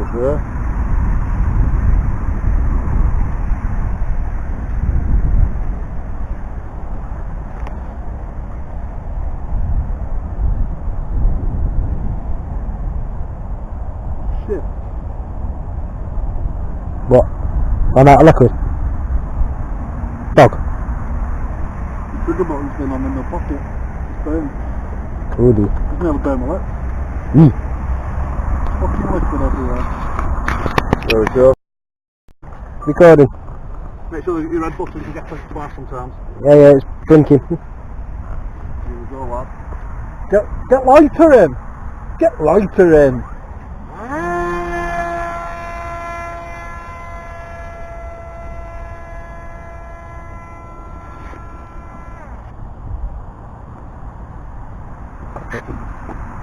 up there. Shit. What? Run out of liquid? Dog? The trigger button's been on in my pocket. It's burnt. Goody. It's never burnt my lip. Fucking liquid everywhere. There we go. Recording. Make sure that your red button can get pushed twice sometimes. Yeah, it's blinking. Here we go, lad. Get lighter in! Get lighter in!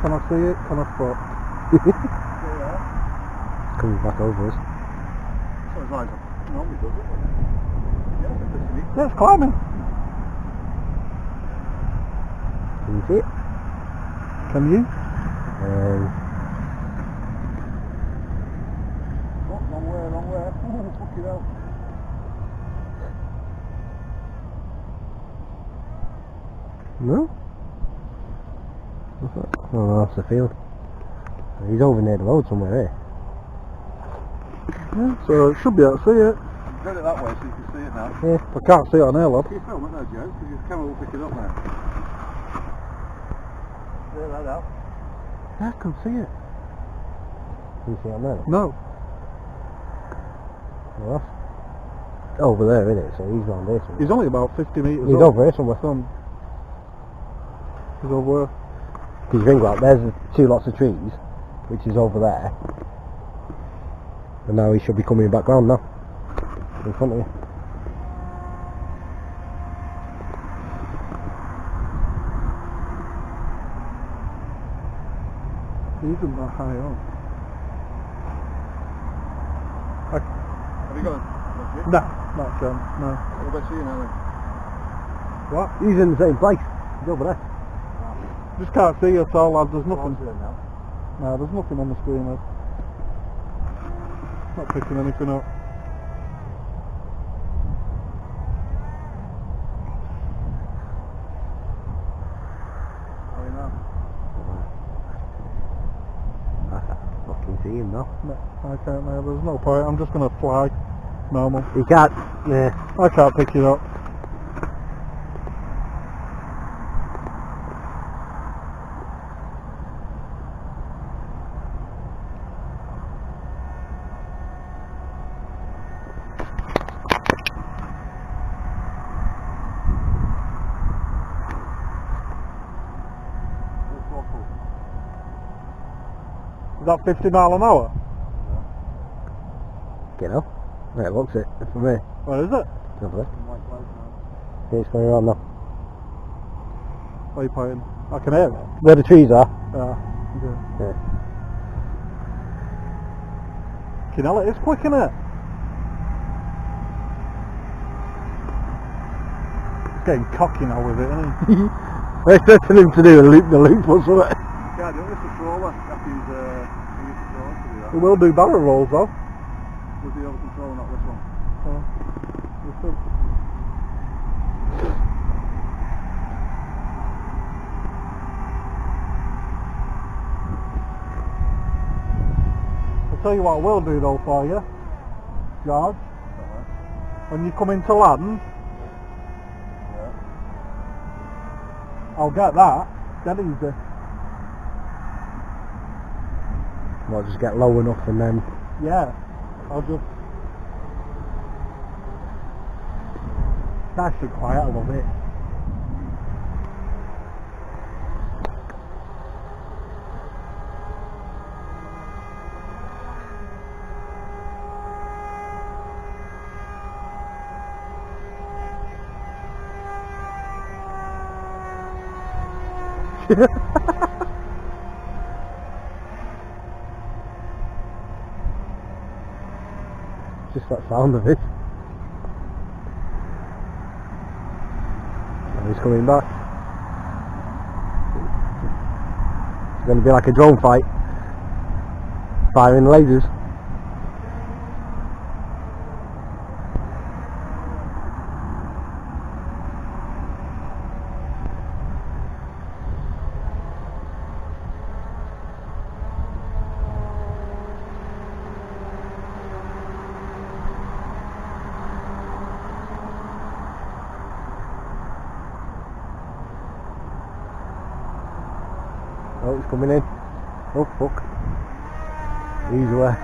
Can I see it? Can I spot? Coming back over us. So it's like, nobody does it. Yeah, Yeah, it's climbing. Can you see it? can you? Oh, long way. Oh, fuck it out. No? Oh, that's the field. He's over near the road somewhere here. Yeah, so it should be able to see it. Get it that way so you can see it now. Yeah. I can't see it on here, lad. Can you film it there, Joe? Because your camera will pick it up now. See that out? Yeah, I can see it. Can you see it on there? No. Well, that's over there, isn't it? So he's round here somewhere. He's only about 50 metres He's up. over here somewhere. He's over. Because ring out, there's the two lots of trees, which is over there. And now he should be coming back round now. In front of you. He isn't that high up. Have you got him? No, not a chance, no. What about you now then? What? He's in the same place. He's over there. Just can't see at all, lad. There's nothing. No, there's nothing on the screen, lad. Not picking anything up. I can't fucking see him now. No, I can't now. There's no point. I'm just going to fly normal. He can't. Yeah. I can't pick it up. Is that 50 mile an hour? Get up. Right, looks it. For me. Where is it? Over there. Yeah, it's going around now. Where are you pointing? I can hear it. Where the trees are. Yeah. Yeah. Can you know it is quick, innit? It's getting cocky now with it, isn't it? We're expecting him to do a loop the loop or something. Yeah, do it with the controller. You have to use the controller to do that. We will do barrel rolls though. With the other controller, not this one. This one. I'll tell you what I will do though for you, George. When you come into land, I'll get that. Dead easy. Well, just get low enough and then... Yeah, I'll just... Nice and quiet, I love it. Just that sound of it. And he's coming back. It's going to be like a drone fight. Firing lasers. Oh, it's coming in. Oh, fuck. Easy way.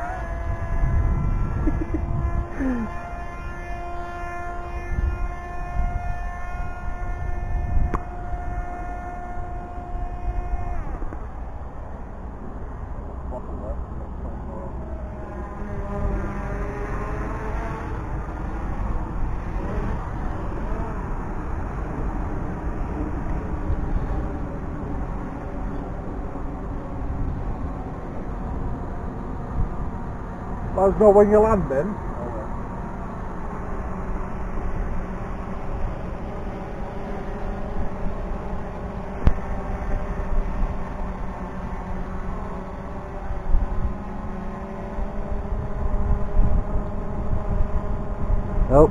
Let us know when you're landing. Oh.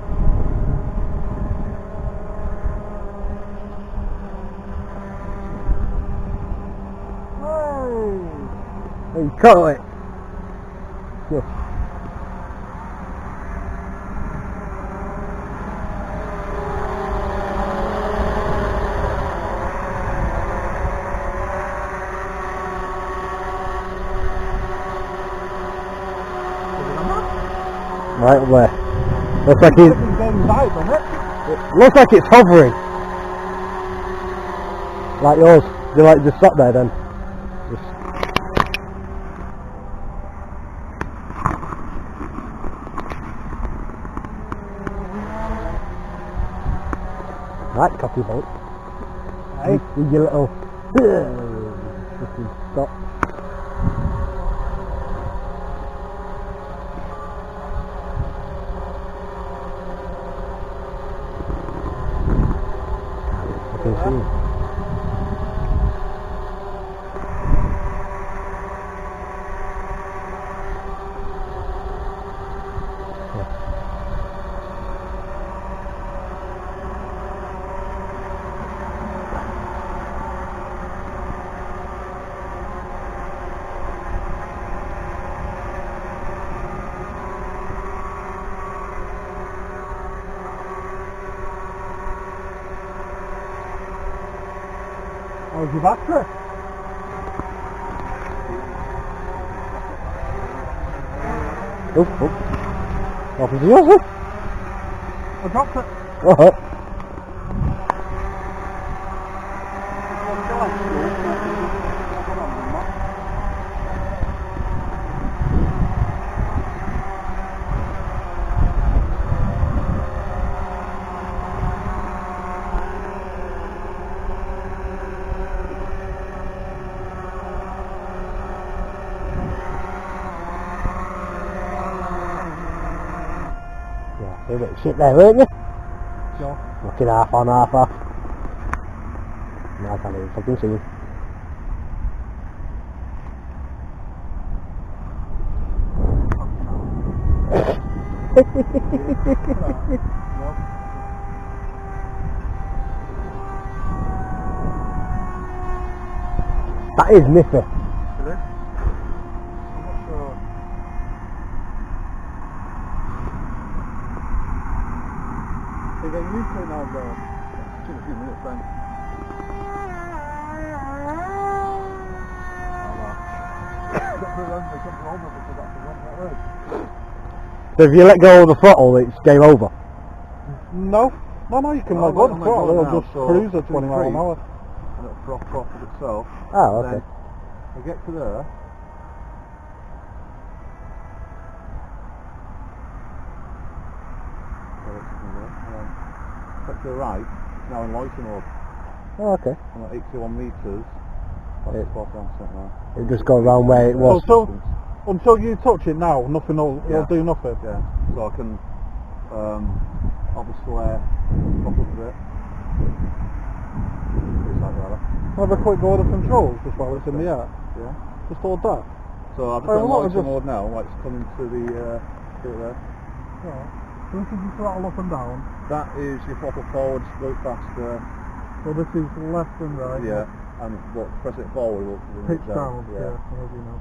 Hey, you caught it. Yes. Right up there. Looks like he's... Looks like it's hovering. Like yours. Do you like just stop there then? Just... Right, cocky boat. Hey, with your little... Stop. I can see. How's your battery? Oh. What was yours? I dropped it. Oh. A bit of shit there, weren't you? Sure. Looking half on, half off. No, I can't even fucking see you. That is nippy. It is? I'm not sure. You're getting used to it now, though. It's in a few minutes then. So if you let go of the throttle, it's game over? No, you can let go of the throttle, it'll just cruise at 20 miles an hour. And it'll prop off of itself. Oh, okay. Then we get to there. To the right, it's now in loiter mode. Oh, okay. And at 81 metres, that's the spot on set now. It just go around where it was. So until you touch it now, nothing it'll do nothing. Yeah. So I can obviously pop up a bit. Have a quick go of the controls just while it's in the air. Yeah. Just hold that. So I've just got loiter mode now, like it's coming to the bit there. Yeah. So this is your throttle up and down. That is your proper forward, go faster. So this is left and right. Yeah. And look, press it forward, will pitch down. Yeah. As you know.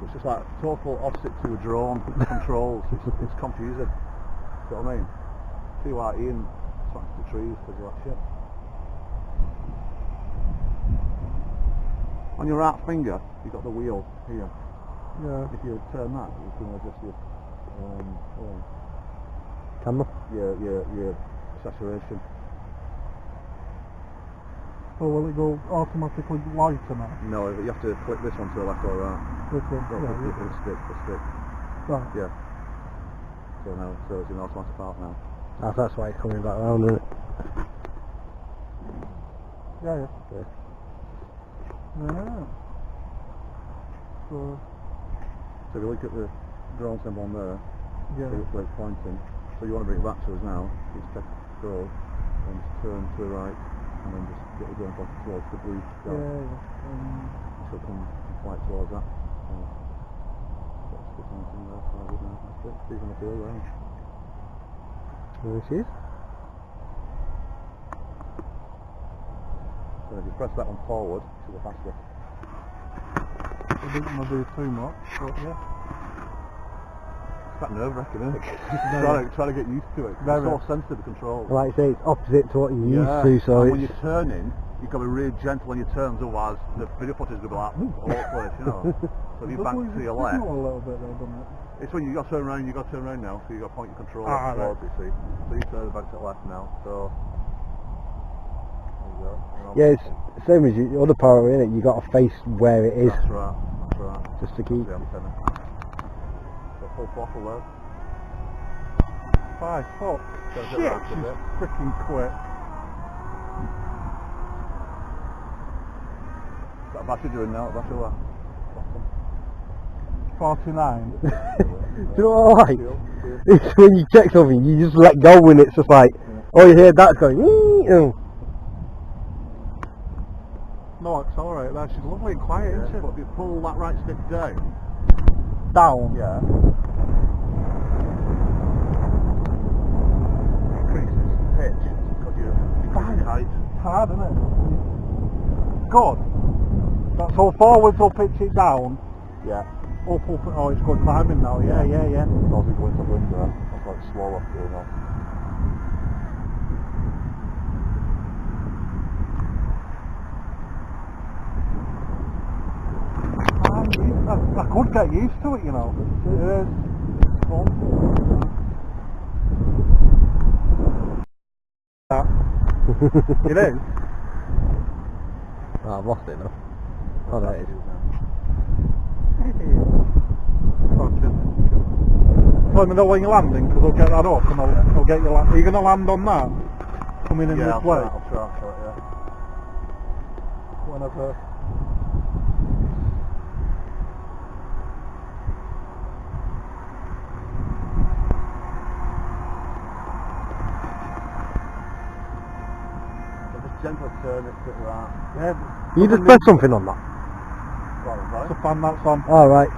So it's just like total opposite to a drone controls. It's confusing. See what I mean? See why Ian smashed the trees because of that shit. On your right finger, you've got the wheel here. Yeah. If you turn that, you can adjust your Camera? your saturation. Oh, will it go automatically lighter now? No, you have to click this one to the left or right. This one? No, Yeah, the stick. Right. Yeah. So now, so it's in automatic part now. That's why it's coming back round, isn't it? Yeah. Yeah. Yeah. So So if you look at the drone symbol on there, yeah. see which way it's pointing. So you want to bring it back to us now, you just take go and just turn to the right and then just get the drone pointed towards the blue dot. Yeah. It should come and fly towards that. So that's the pointing there, so good now. That's it. He's on the field there. There she is. So if you press that one forward, it should go faster. I didn't want to do too much, but yeah. It's quite nerve-wracking, isn't it? trying to get used to it. It's Very. so sensitive, the controls. Like I say, it's opposite to what you're used to, so and it's... when you're turning, you've got to be really gentle on your turns, otherwise the video footage will be like, all over the place, you know. So if you bank to your left, a little bit though, doesn't it? it's when you got to turn around, now, so you've got to point your control towards it, see. So you turn back to the left now, so... There you go. Yeah, it's the same as your other Parrot, isn't it? You got to face where it is. That's right. Just to keep... The antenna. So full throttle there. 5 foot. Gotta get Shit, round a she's bit. freaking quick. Got a battery doing now, battery left. 49. Do you know what I like? It's when you check something, you just let go and it's just like, oh, you hear that going, No, accelerate there. She's lovely and quiet, isn't she? But if you pull that right stick down, Down. yeah, increases pitch because you're increasing height. It's hard, isn't it? Good. So forwards will pitch it down. Yeah. Up, oh, it's good climbing now. Yeah. Also going to wind there. That's like slower going on. I could get used to it, you know. It is fun. It is. Oh, I've lost it now. Oh, there it is. Let me know when you're landing, because I'll get that up and I'll get you land. Are you going to land on that? Coming in this way? I'll try, yeah. Whenever. Gentle turn it to the right. Yeah. You just press something on that. That's a fan that's on. Alright.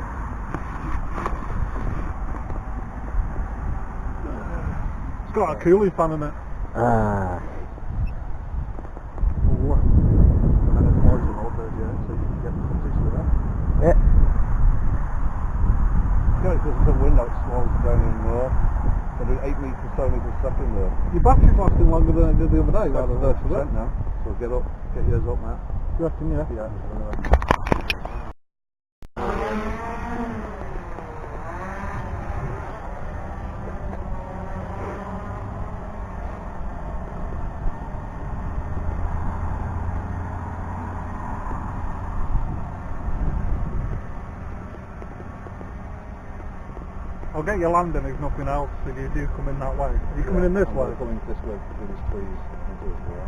It's got a cooling fan in it. Ah. And then it's poison over, yeah, so you can get the competition with that. Yeah. Yeah, because it's a wind out, it slows down in there. So do 8 meters, 7 meters a second there. Your battery's lasting longer than it did the other day. Rather than 30% now. So get yours up now. You reckon, yeah? Yeah. I'll get you landing if nothing else, if you do come in that way. Are you coming in this way? I'm coming this way through these trees into this way.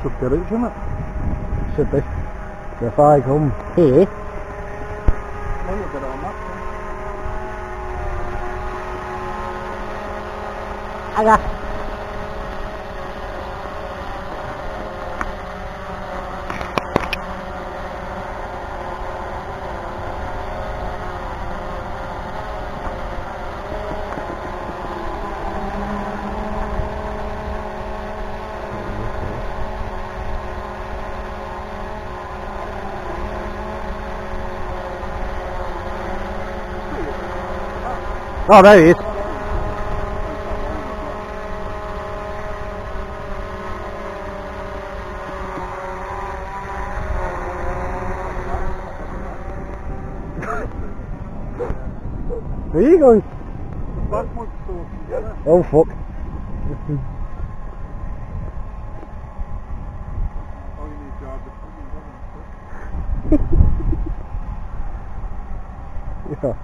Should get it, shouldn't it? Should be. So if I come here, No, you'll get it on that. I got. Oh, there he is. Where are you going? Back one so together. Oh fuck. All you need jobs are fucking Yeah.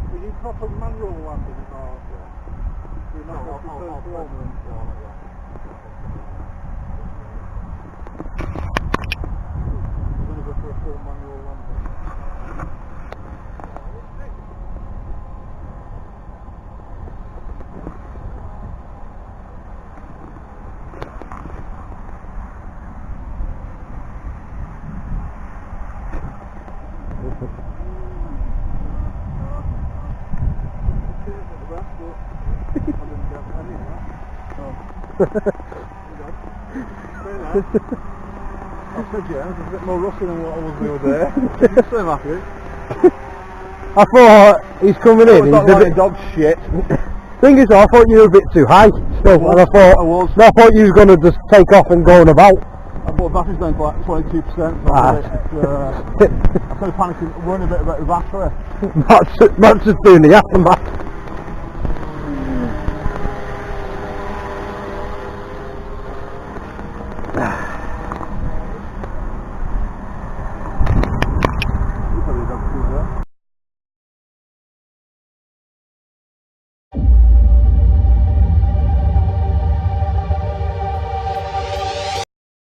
Are you proper manual landing or? You're not going to We're going to go for a full manual landing. I said yeah, there's a bit more rustling than what I was the other day. You say Matthew? I thought he's coming in. It's not like dog shit. Thing is, I thought you were a bit too high still, and I thought you was going to just take off and go on about. I bought batteries down to like 22%, so I'm kind of panicking, running a bit about the battery. That's just doing the aftermath.